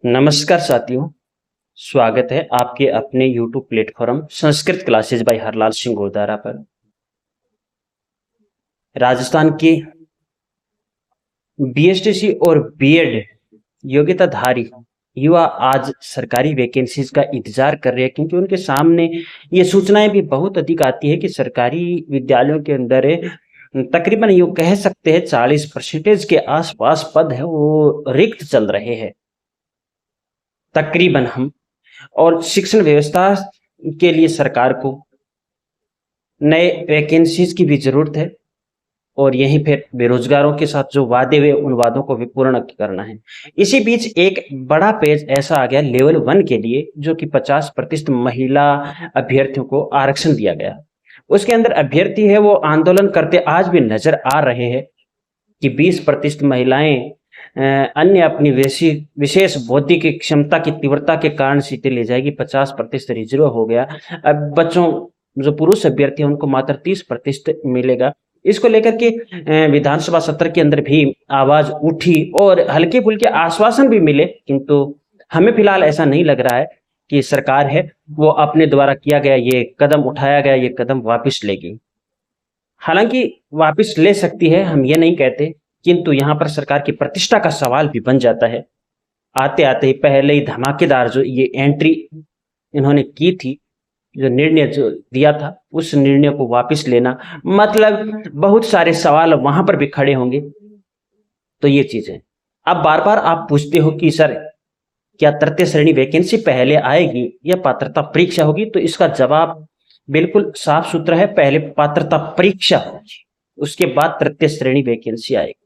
नमस्कार साथियों, स्वागत है आपके अपने YouTube platform Sanskrit classes by Harlal Singh Godara पर। राजस्थान के बीएसटीसी और बीएड योग्यताधारी युवा आज सरकारी वैकेंसीज का इंतजार कर रहे हैं, क्योंकि उनके सामने ये सूचनाएं भी बहुत अधिक आती है कि सरकारी विद्यालयों के अंदर तकरीबन यूँ कह सकते हैं 40% के आसपास पद है वो रिक्त चल रहे हैं तकरीबन हम। और शिक्षण व्यवस्था के लिए सरकार को नए वैकेंसीज की भी जरूरत है, और यहीं फिर बेरोजगारों के साथ जो वादे हुए उन वादों को भी पूर्ण करना है। इसी बीच एक बड़ा पेज ऐसा आ गया लेवल 1 के लिए, जो कि 50% महिला अभ्यर्थियों को आरक्षण दिया गया। उसके अंदर अभ्यर्थी है वो आंदोलन करते आज भी नजर आ रहे हैं कि 20% महिलाएं अन्य अपनी विशेष बौद्धिक क्षमता की तीव्रता के कारण सीटें ले जाएगी। 50% रिजर्व हो गया। अब बच्चों जो पुरुष अभ्यर्थी हैं उनको मात्र 30% मिलेगा। इसको लेकर के विधानसभा सत्र के अंदर भी आवाज उठी और हल्के फुल्के आश्वासन भी मिले, किंतु हमें फिलहाल ऐसा नहीं लग रहा है कि सरकार है वो अपने द्वारा किया गया ये कदम उठाया गया ये कदम वापस लेगी। हालांकि वापस ले सकती है, हम ये नहीं कहते, किंतु यहाँ पर सरकार की प्रतिष्ठा का सवाल भी बन जाता है। आते आते ही पहले ही धमाकेदार जो ये एंट्री इन्होंने की थी, जो निर्णय जो दिया था, उस निर्णय को वापस लेना मतलब बहुत सारे सवाल वहां पर भी खड़े होंगे। तो ये चीज है। अब बार बार आप पूछते हो कि सर क्या तृतीय श्रेणी वैकेंसी पहले आएगी या पात्रता परीक्षा होगी, तो इसका जवाब बिल्कुल साफ सुथरा है। पहले पात्रता परीक्षा होगी, उसके बाद तृतीय श्रेणी वैकेंसी आएगी।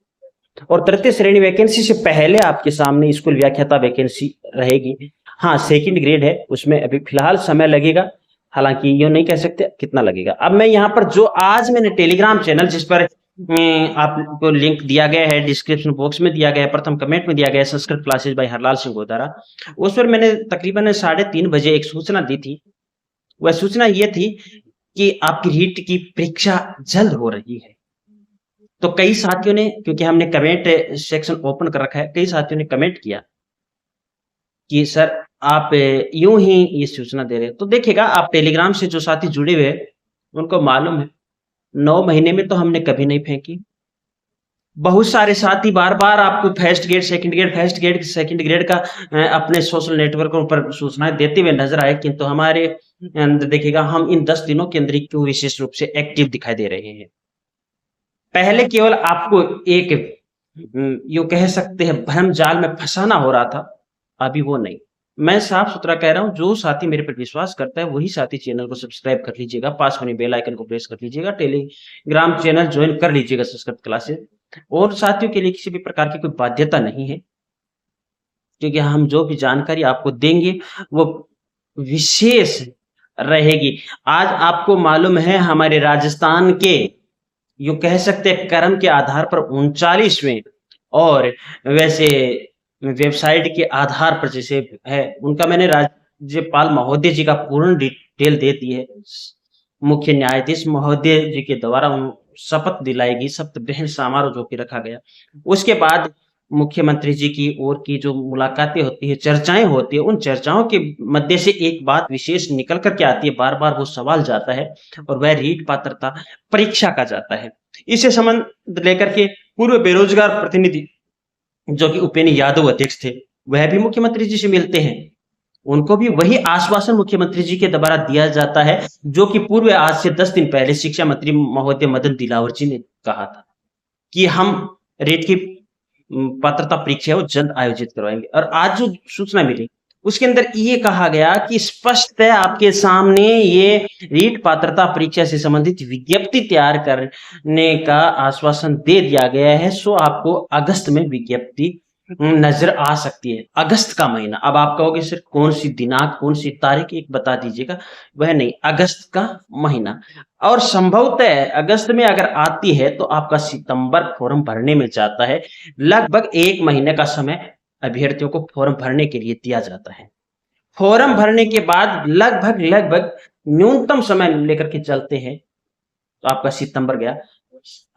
और तृतीय श्रेणी वैकेंसी से पहले आपके सामने स्कूल व्याख्याता वैकेंसी रहेगी। हाँ, सेकंड ग्रेड है, उसमें अभी फिलहाल समय लगेगा, हालांकि ये नहीं कह सकते कितना लगेगा। अब मैं यहाँ पर जो आज मैंने टेलीग्राम चैनल जिस पर आपको लिंक दिया गया है, डिस्क्रिप्शन बॉक्स में दिया गया है, प्रथम कमेंट में दिया गया है, संस्कृत क्लासेज बाय हरलाल सिंह गोदारा, उस पर मैंने तकरीबन 3:30 बजे एक सूचना दी थी। वह सूचना ये थी कि आपकी रीट की परीक्षा जल्द हो रही है। तो कई साथियों ने, क्योंकि हमने कमेंट सेक्शन ओपन कर रखा है, कई साथियों ने कमेंट किया कि सर आप यूं ही ये सूचना दे रहे हैं। तो देखिएगा, आप टेलीग्राम से जो साथी जुड़े हुए हैं उनको मालूम है 9 महीने में तो हमने कभी नहीं फेंकी। बहुत सारे साथी बार बार आपको first grade second grade first grade second grade का अपने सोशल नेटवर्कों पर सूचनाएं देते हुए नजर आए, किंतु हमारे अंदर देखिएगा हम इन 10 दिनों के अंदर ही क्यों विशेष रूप से एक्टिव दिखाई दे रहे हैं। पहले केवल आपको एक यूं कह सकते हैं भ्रम जाल में फंसाना हो रहा था, अभी वो नहीं। मैं साफ सुथरा कह रहा हूं, जो साथी मेरे पर विश्वास करता है वही साथी चैनल को सब्सक्राइब कर लीजिएगा, पास में बेल आइकन को प्रेस कर लीजिएगा, टेलीग्राम चैनल ज्वाइन कर लीजिएगा संस्कृत क्लासेस। और साथियों के लिए किसी भी प्रकार की कोई बाध्यता नहीं है, क्योंकि हम जो भी जानकारी आपको देंगे वो विशेष रहेगी। आज आपको मालूम है हमारे राजस्थान के यूं कह सकते हैं क्रम के आधार पर 39वें, और वैसे वेबसाइट के आधार पर जैसे है उनका मैंने राज्यपाल महोदय जी का पूर्ण डिटेल दे दी है। मुख्य न्यायाधीश महोदय जी के द्वारा शपथ दिलाएगी, शपथ ग्रहण समारोह जो कि रखा गया, उसके बाद मुख्यमंत्री जी की ओर की जो मुलाकातें होती है, चर्चाएं होती है, उन चर्चाओं के मध्य से एक बात विशेष निकल करके आती है, बार बार वो सवाल जाता है, और वह रीट पात्रता परीक्षा का जाता है। इसे संबंध लेकर के पूर्व बेरोजगार प्रतिनिधि जो कि उपेंद्र यादव अध्यक्ष थे, वह भी मुख्यमंत्री जी से मिलते हैं। उनको भी वही आश्वासन मुख्यमंत्री जी के द्वारा दिया जाता है जो कि पूर्व आज से 10 दिन पहले शिक्षा मंत्री महोदय मदन दिलावर जी ने कहा था कि हम रेट की पात्रता परीक्षा वो जल्द आयोजित करवाएंगे। और आज जो सूचना मिली उसके अंदर ये कहा गया कि स्पष्ट है आपके सामने ये रीट पात्रता परीक्षा से संबंधित विज्ञप्ति तैयार करने का आश्वासन दे दिया गया है। सो आपको अगस्त में विज्ञप्ति नजर आ सकती है। अगस्त का महीना, अब आप कहोगे सर कौन सी दिनांक कौन सी तारीख एक बता दीजिएगा, वह नहीं, अगस्त का महीना। और संभवतः अगस्त में अगर आती है तो आपका सितंबर फॉर्म भरने में जाता है। लगभग 1 महीने का समय अभ्यर्थियों को फॉर्म भरने के लिए दिया जाता है। फॉर्म भरने के बाद लगभग न्यूनतम समय लेकर के चलते हैं, तो आपका सितंबर गया।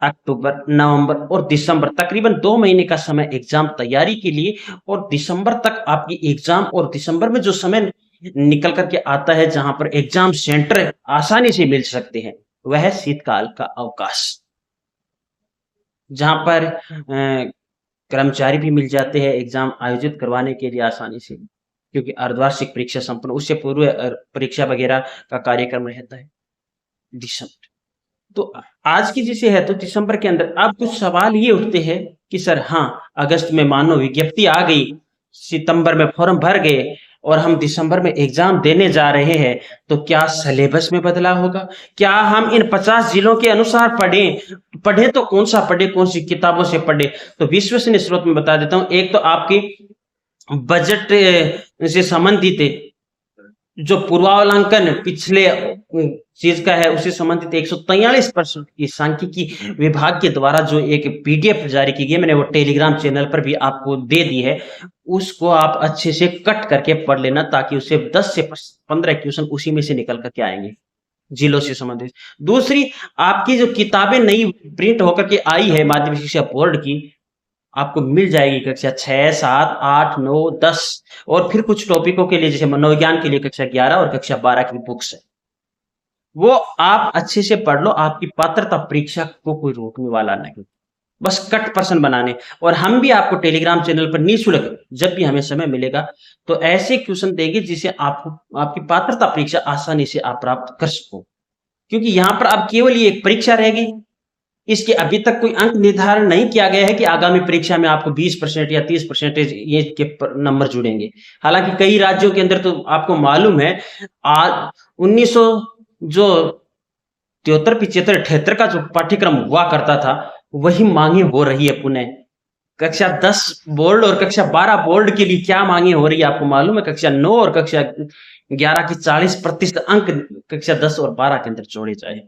अक्टूबर, नवंबर और दिसंबर, तकरीबन 2 महीने का समय एग्जाम तैयारी के लिए, और दिसंबर तक आपकी एग्जाम, और दिसंबर में जो समय निकल कर के आता है जहां पर एग्जाम सेंटर आसानी से मिल सकते हैं, वह है शीतकाल का अवकाश, जहां पर कर्मचारी भी मिल जाते हैं एग्जाम आयोजित करवाने के लिए आसानी से, क्योंकि अर्धवार्षिक परीक्षा संपन्न, उससे पूर्व परीक्षा वगैरह का कार्यक्रम रहता है दिसंबर। तो आज की जैसे है तो दिसंबर के अंदर अब कुछ सवाल ये उठते हैं कि सर हाँ, अगस्त में मानो विज्ञप्ति आ गई, सितंबर में फॉर्म भर गए और हम दिसंबर में एग्जाम देने जा रहे हैं, तो क्या सिलेबस में बदलाव होगा? क्या हम इन 50 जिलों के अनुसार पढ़ें तो कौन सा पढ़े, कौन सी किताबों से पढ़े? तो विश्वसनीय स्रोत में बता देता हूं। एक तो आपकी बजट से संबंधित जो पूर्वावलोकन पिछले चीज का है उससे संबंधित 143% की सांख्यिकी विभाग के द्वारा जो एक पीडीएफ जारी की गई, मैंने वो टेलीग्राम चैनल पर भी आपको दे दी है, उसको आप अच्छे से कट करके पढ़ लेना, ताकि उससे 10 से 15 क्वेश्चन उसी में से निकल करके आएंगे जिलों से संबंधित। दूसरी, आपकी जो किताबें नई प्रिंट होकर के आई है माध्यमिक शिक्षा बोर्ड की, आपको मिल जाएगी कक्षा 6, 7, 8, 9, 10, और फिर कुछ टॉपिकों के लिए जैसे मनोविज्ञान के लिए कक्षा 11 और कक्षा 12 की बुक्स है, वो आप अच्छे से पढ़ लो। आपकी पात्रता परीक्षा को कोई रोकने वाला नहीं, बस कट पर्सन बनाने। और हम भी आपको टेलीग्राम चैनल पर निःशुल्क जब भी हमें समय मिलेगा तो ऐसे क्वेश्चन देंगे जिसे आपको आपकी पात्रता परीक्षा आसानी से आप प्राप्त कर सको, क्योंकि यहाँ पर अब केवल ये एक परीक्षा रहेगी, इसके अभी तक कोई अंक निर्धारण नहीं किया गया है कि आगामी परीक्षा में आपको 20% या 30% ये के नंबर जुड़ेंगे। हालांकि कई राज्यों के अंदर तो आपको मालूम है आज 1900 जो 73, 75, 78 का जो पाठ्यक्रम हुआ करता था, वही मांगे हो रही है पुनः। कक्षा 10 बोर्ड और कक्षा 12 बोर्ड के लिए क्या मांगे हो रही है आपको मालूम है? कक्षा 9 और कक्षा 11 की 40% अंक कक्षा 10 और 12 के अंदर जोड़े जाए।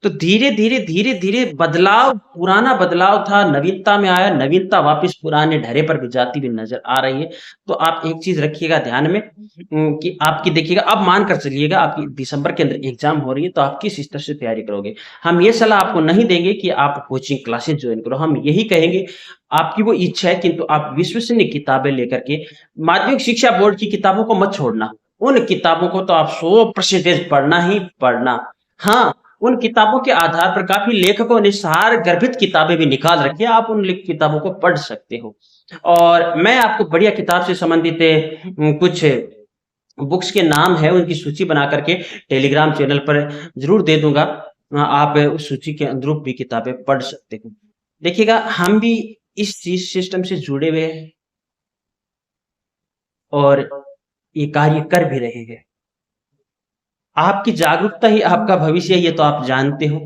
तो धीरे धीरे धीरे धीरे बदलाव, पुराना बदलाव था, नवीनता में आया, नवीनता वापस पुराने ढर्रे पर भी जाती हुई नजर आ रही है। तो आप एक चीज रखिएगा ध्यान में कि आपकी देखिएगा, अब मान कर चलिएगा आपकी दिसंबर के अंदर एग्जाम हो रही है, तो आप किस स्तर से तैयारी करोगे। हम ये सलाह आपको नहीं देंगे कि आप कोचिंग क्लासेस ज्वाइन करो, हम यही कहेंगे आपकी वो इच्छा है, किंतु आप विश्वसनीय किताबें लेकर के, माध्यमिक शिक्षा बोर्ड की किताबों को मत छोड़ना, उन किताबों को तो आप 100% पढ़ना ही पढ़ना। हाँ, उन किताबों के आधार पर काफी लेखकों ने सार गर्भित किताबें भी निकाल रखी है, आप उन किताबों को पढ़ सकते हो। और मैं आपको बढ़िया किताब से संबंधित कुछ बुक्स के नाम है, उनकी सूची बना करके टेलीग्राम चैनल पर जरूर दे दूंगा, आप उस सूची के अनुरूप भी किताबें पढ़ सकते हो। देखिएगा, हम भी इस चीज सिस्टम से जुड़े हुए हैं और ये कार्य कर भी रहे हैं। आपकी जागरूकता ही आपका भविष्य है, ये तो आप जानते हो।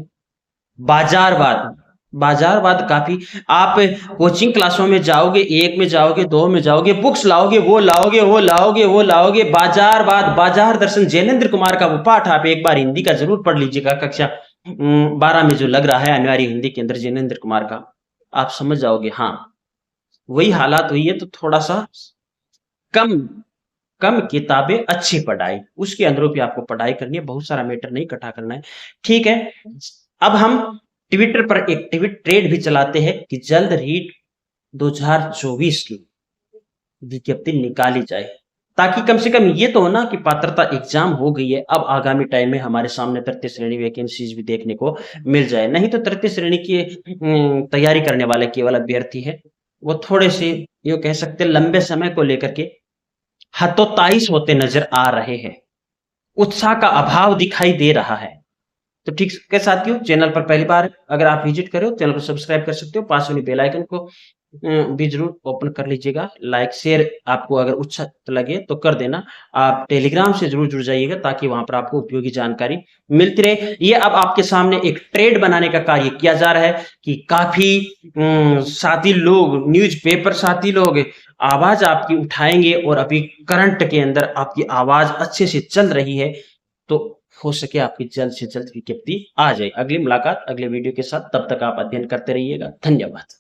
बाजारवाद, बाजारवाद काफी, आप कोचिंग क्लासों में जाओगे, 1 में जाओगे, 2 में जाओगे, बुक्स लाओगे, वो लाओगे, वो लाओगे, वो लाओगे, बाजारवाद, बाजार दर्शन, जैनेन्द्र कुमार का वो पाठ आप एक बार हिंदी का जरूर पढ़ लीजिएगा, कक्षा 12 में जो लग रहा है अनिवार्य हिंदी के अंदर जैनेन्द्र कुमार का, आप समझ जाओगे हाँ वही हालात हुई है। तो थोड़ा सा कम कम किताबें, अच्छी पढ़ाई, उसके अनुरूप ही आपको पढ़ाई करनी है, बहुत सारा मैटर नहीं इकट्ठा करना है, ठीक है। अब हम ट्विटर पर एक ट्रेड भी चलाते हैं कि जल्द रीट 2024 की विज्ञप्ति निकाली जाए, ताकि कम से कम ये तो हो ना कि पात्रता एग्जाम हो गई है, अब आगामी टाइम में हमारे सामने तृतीय श्रेणी वैकेंसीज भी देखने को मिल जाए। नहीं तो तृतीय श्रेणी की तैयारी करने वाले केवल अभ्यर्थी है, वो थोड़े से यूं कह सकते लंबे समय को लेकर के हतोत्साहित होते नजर आ रहे हैं, उत्साह का अभाव दिखाई दे रहा है। तो ठीक है साथियों, चैनल पर पहली बार अगर आप विजिट करो, चैनल को सब्सक्राइब कर सकते हो, पास वाली बेल आइकन को भी जरूर ओपन कर लीजिएगा। लाइक शेयर आपको अगर उचित लगे तो कर देना। आप टेलीग्राम से जरूर जुड़ जाइएगा ताकि वहां पर आपको उपयोगी जानकारी मिलती रहे। ये अब आपके सामने एक ट्रेड बनाने का कार्य किया जा रहा है कि काफी साथी लोग, न्यूज़पेपर साथी लोग आवाज आपकी उठाएंगे, और अभी करंट के अंदर आपकी आवाज अच्छे से चल रही है, तो हो सके आपकी जल्द से जल्द विज्ञप्ति आ जाए। अगली मुलाकात अगले वीडियो के साथ, तब तक आप अध्ययन करते रहिएगा। धन्यवाद।